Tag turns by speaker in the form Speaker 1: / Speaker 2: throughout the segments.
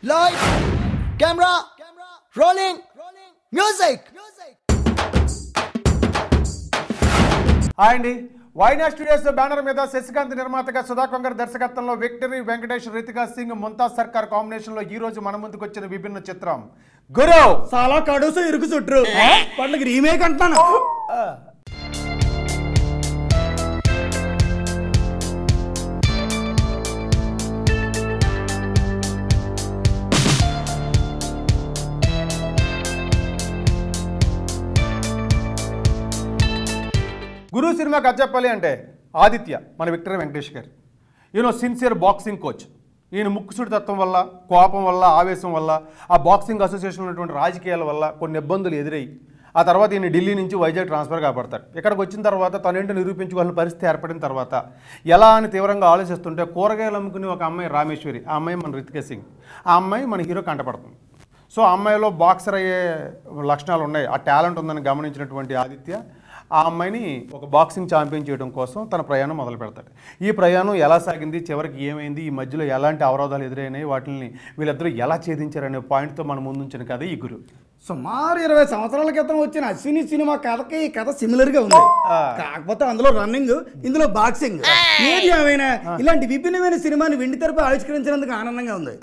Speaker 1: Light, camera, rolling, music.
Speaker 2: Hi అండి. వైనా studios banner మీద శశికాంత్ నిర్మాతగా సుధాకర్ దర్శకత్వంలో విక్టరీ వెంకటేష్ రితికా సింగ్ ముంతాజ్ సర్కార్ కాంబినేషన్ లో ఈ రోజు మన ముందుకు వచ్చిన విభిన్న చిత్రం గురు.
Speaker 1: చాలా కడుసు ఇరుకు చుట్టూ పండుగ రీమేక్ అంటున్నాను.
Speaker 2: గురు సినిమా కథ చెప్పాలి అంటే ఆదిత్య మన విక్టరీ వెంకటేష్ గారు ఈయన సిన్సియర్ బాక్సింగ్ కోచ్. ఈయన ముక్కుసుడి తత్వం వల్ల, కోపం వల్ల, ఆవేశం వల్ల, ఆ బాక్సింగ్ అసోసియేషన్ ఉన్నటువంటి రాజకీయాల వల్ల కొన్ని ఇబ్బందులు ఎదురయ్యి ఆ తర్వాత ఈయన ఢిల్లీ నుంచి వైజాగ్ ట్రాన్స్ఫర్ కాబడతాడు. ఇక్కడికి వచ్చిన తర్వాత తనేంటో నిరూపించుకోవాలని పరిస్థితి ఏర్పడిన తర్వాత ఎలా అని తీవ్రంగా ఆలోచిస్తుంటే కూరగాయలు అమ్ముకుని ఒక అమ్మాయి రామేశ్వరి, ఆ అమ్మాయి మన రితికా సింగ్, ఆ అమ్మాయి మన హీరో కంటపడుతుంది. సో ఆ అమ్మాయిలో బాక్సర్ అయ్యే లక్షణాలు ఉన్నాయి, ఆ టాలెంట్ ఉందని గమనించినటువంటి ఆదిత్య ఆ అమ్మాయిని ఒక బాక్సింగ్ ఛాంపియన్ చేయడం కోసం తన ప్రయాణం మొదలు పెడతాడు. ఈ ప్రయాణం ఎలా సాగింది, చివరికి ఏమైంది, ఈ మధ్యలో ఎలాంటి అవరోధాలు ఎదురైనాయి, వాటిని వీళ్ళిద్దరూ ఎలా ఛేదించారనే పాయింట్తో మన ముందుంచిన కథ ఈ గురు.
Speaker 1: సుమారు 20 సంవత్సరాల క్రితం వచ్చిన అశ్విని సినిమా కథకి ఈ కథ సిమిలర్ గా ఉంది. కాకపోతే అందులో రన్నింగ్, ఇందులో బాక్సింగ్. ఏది ఏమైనా ఇలాంటి విభిన్నమైన సినిమాని వెండి తెరపై ఆవిష్కరించినందుకు ఆనందంగా ఉంది.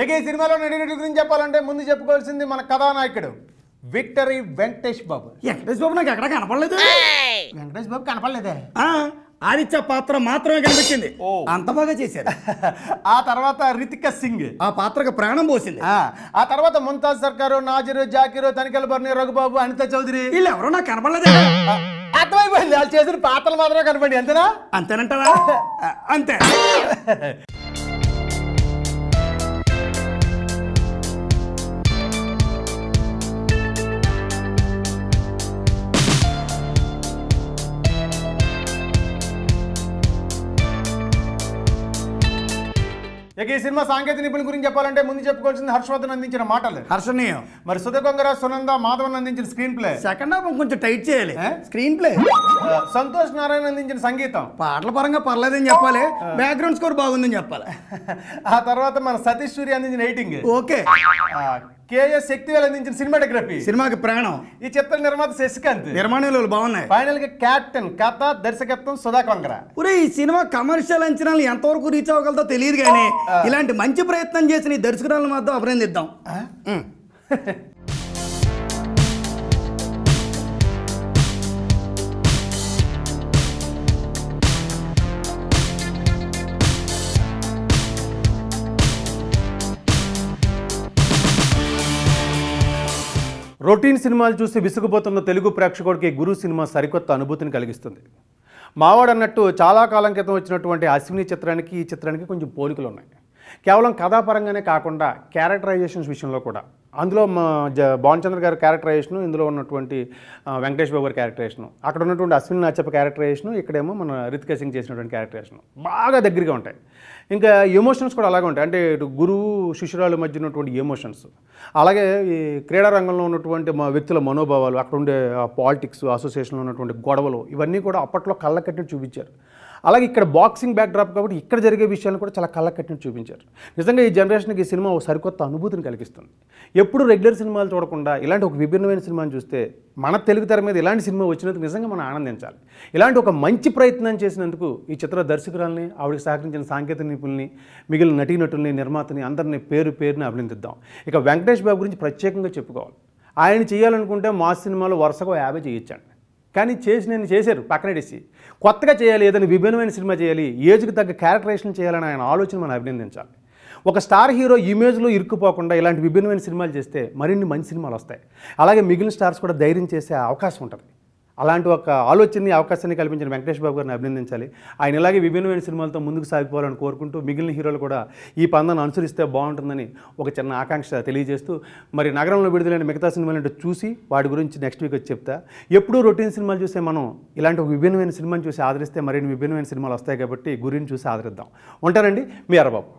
Speaker 2: ఇక ఈ సినిమాలో నడినటి గురించి చెప్పాలంటే ముందు చెప్పుకోవాల్సింది మన కథానాయకుడు విక్టరీ వెంకటేష్ బాబు.
Speaker 1: వెంకటేష్ బాబు నాకు ఎక్కడ కనపడలేదు.
Speaker 2: వెంకటేష్ బాబు కనపడలేదే.
Speaker 1: ఆదిత్య పాత్ర మాత్రమే కనిపించింది, అంత బాగా చేశారు.
Speaker 2: ఆ తర్వాత రితికా సింగ్
Speaker 1: ఆ పాత్రకు ప్రాణం పోసింది.
Speaker 2: ఆ తర్వాత ముంతాజ్ సర్కారు, నాజరు, జాకిరు, తనికెల్ బర్ని, రఘుబాబు, అనిత చౌదరి,
Speaker 1: వీళ్ళు ఎవరో నాకు కనపడలేదు.
Speaker 2: అర్థమైపోయింది, వాళ్ళు చేసిన పాత్రలు మాత్రమే కనపడి. అంతేనా?
Speaker 1: అంతేనంటావా? అంతే.
Speaker 2: ఇక ఈ సినిమా సాంకేతిక నిపుణుల గురించి చెప్పాలంటే ముందు చెప్పుకోవాల్సింది హర్షవర్ధన్ అందించిన మాటలు,
Speaker 1: హర్షణీయం.
Speaker 2: మరి సుధకొంగర, సునంద, మాధవన్ అందించిన స్క్రీన్ ప్లే,
Speaker 1: సెకండ్ హాఫ్ కొంచెం టైట్ చేయాలి స్క్రీన్ ప్లే.
Speaker 2: సంతోష్ నారాయణ అందించిన సంగీతం,
Speaker 1: పాటల పరంగా పర్లేదని చెప్పాలి, బ్యాక్గ్రౌండ్ స్కోర్ బాగుందని చెప్పాలి.
Speaker 2: ఆ తర్వాత మన సతీష్ సూర్య అందించిన ఎడిటింగ్
Speaker 1: ఓకే.
Speaker 2: కేఎస్ శక్తివేల్ అందించిన సినిమాటోగ్రఫీ,
Speaker 1: సినిమాకి ప్రాణం.
Speaker 2: ఈ చిత్ర నిర్మాత శశికాంత్,
Speaker 1: నిర్మాణాలు బాగున్నాయి.
Speaker 2: ఫైనల్ గా కెప్టెన్, కథ, దర్శకత్వం సుధాకొంగర.
Speaker 1: ఒరే ఈ సినిమా కమర్షియల్ అంచనాలు ఎంతవరకు రీచ్ అవ్వగలదో తెలియదు కానీ ఇలాంటి మంచి ప్రయత్నం చేసిన ఈ దర్శకురాలను మాత్రం అభినందిద్దాం.
Speaker 2: రొటీన్ సినిమాలు చూసి విసుగుపోతున్న తెలుగు ప్రేక్షకుడికి గురు సినిమా సరికొత్త అనుభూతిని కలిగిస్తుంది. మావాడు అన్నట్టు చాలా కాలం క్రితం వచ్చినటువంటి అశ్విని చిత్రానికి ఈ చిత్రానికి కొంచెం పోలికలు ఉన్నాయి. కేవలం కథాపరంగానే కాకుండా క్యారెక్టరైజేషన్స్ విషయంలో కూడా. అందులో భానుచంద్ర గారి క్యారెక్టరైజేషను, ఇందులో ఉన్నటువంటి వెంకటేష్ బాబు గారి క్యారెక్టరైజేషను, అక్కడ ఉన్నటువంటి అశ్విని నాచప్ప క్యారెక్టరైజేషను, ఇక్కడేమో మన రితికా సింగ్ చేసినటువంటి క్యారెక్టరైజేషను బాగా దగ్గరగా ఉంటాయి. ఇంకా ఎమోషన్స్ కూడా అలాగే ఉంటాయి. అంటే ఇటు గురువు శిష్యురాల మధ్య ఉన్నటువంటి ఎమోషన్స్, అలాగే ఈ క్రీడా రంగంలో ఉన్నటువంటి మా వ్యక్తుల మనోభావాలు, అక్కడ ఉండే పాలిటిక్స్, అసోసియేషన్లో ఉన్నటువంటి గొడవలు, ఇవన్నీ కూడా అప్పట్లో కళ్ళ కట్టినట్టు చూపించారు. అలాగే ఇక్కడ బాక్సింగ్ బ్యాక్డ్రాప్ కాబట్టి ఇక్కడ జరిగే విషయాలను కూడా చాలా కళ్ళ కట్టినట్టు చూపించారు. నిజంగా ఈ జనరేషన్కి ఈ సినిమా ఒక సరికొత్త అనుభూతిని కలిగిస్తుంది. ఎప్పుడు రెగ్యులర్ సినిమాలు చూడకుండా ఇలాంటి ఒక విభిన్నమైన సినిమాని చూస్తే మన తెలుగు తెర మీద ఇలాంటి సినిమా వచ్చినందుకు నిజంగా మనం ఆనందించాలి. ఇలాంటి ఒక మంచి ప్రయత్నం చేసినందుకు ఈ చిత్ర దర్శకురాలని, ఆవిడకి సహకరించిన సాంకేతిక నిపుణుల్ని, మిగిలిన నటీనటుల్ని, నిర్మాతని అందరినీ పేరుని అభినందిద్దాం. ఇక వెంకటేష్ బాబు గురించి ప్రత్యేకంగా చెప్పుకోవాలి. ఆయన చేయాలనుకుంటే మా సినిమాలో వరుసగా 50 చేయొచ్చండి. కానీ నేను చేశారు పక్కనడేసి కొత్తగా చేయాలి, ఏదైనా విభిన్నమైన సినిమా చేయాలి, ఏజ్కి తగ్గ క్యారెక్టరైజేషన్ చేయాలని ఆయన ఆలోచన మనం అభినందించాలి. ఒక స్టార్ హీరో ఇమేజ్లో ఇరుక్కుపోకుండా ఇలాంటి విభిన్నమైన సినిమాలు చేస్తే మరిన్ని మంచి సినిమాలు వస్తాయి. అలాగే మిగిలిన స్టార్స్ కూడా ధైర్యం చేసే అవకాశం ఉంటుంది. అలాంటి ఒక ఆలోచనని, అవకాశాన్ని కల్పించిన వెంకటేష్ బాబు గారిని అభినందించాలి. ఆయన ఇలాగే విభిన్నమైన సినిమాలతో ముందుకు సాగిపోవాలని కోరుకుంటూ మిగిలిన హీరోలు కూడా ఈ పందాన్ని అనుసరిస్తే బాగుంటుందని ఒక చిన్న ఆకాంక్ష తెలియజేస్తూ, మరి నగరంలో విడుదలైన మిగతా సినిమాలు చూసి వాటి గురించి నెక్స్ట్ వీక్ వచ్చి చెప్తా. ఎప్పుడూ రొటీన్ సినిమాలు చూసే మనం ఇలాంటి ఒక విభిన్నమైన సినిమాని చూసి ఆదరిస్తే మరిన్ని విభిన్నమైన సినిమాలు వస్తాయి కాబట్టి గురిని చూసి ఆదరిద్దాం. ఉంటానండి, మీ అరబాబు.